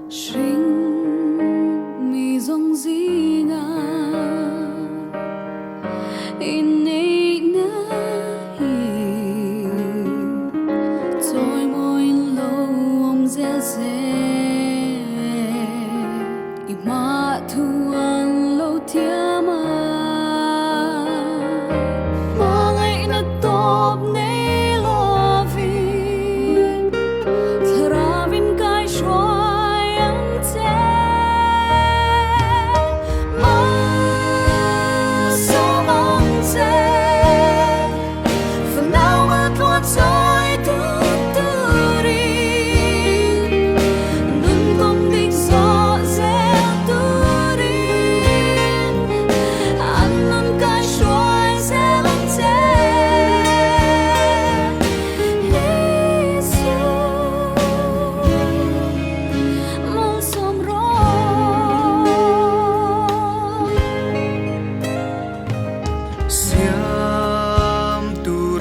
Sring mi dòng di nga inay na hi tôi môi lâu om dễ dễ ima thuan lâu thia ma ngày na top nei lo vi thra vin kai shwa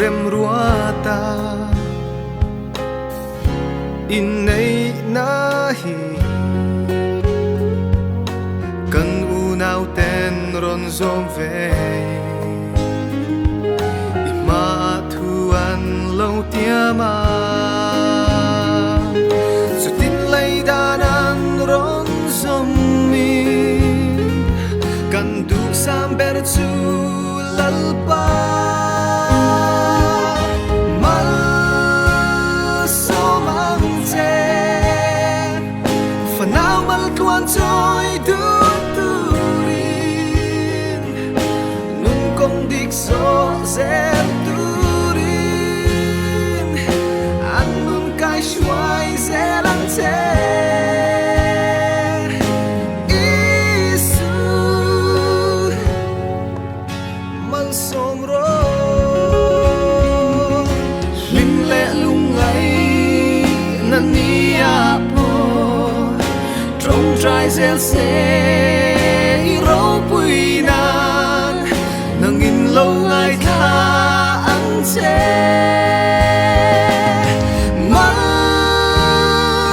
rem ruata inay na hi kan unaw ten ron zom ve ima thuan lâu tiama su tin lay danan ron zom mi kan du sam ber chu lalpa tôi đưa turin nun công địch số dẹp turin ăn nun cái xoay dễ lắng thế Isu mang sông rô linh lệ lung ấy năn ni trong trái gieo sẽ rau bụi nan nâng in lâu ngày tha ăn chê mà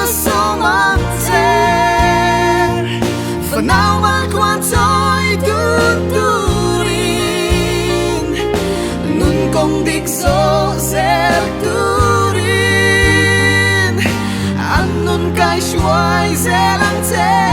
sao mang chê phần nào mà quan tôi turin nun công địch số sẽ turin ăn nun cái xoay sẽ lắng thế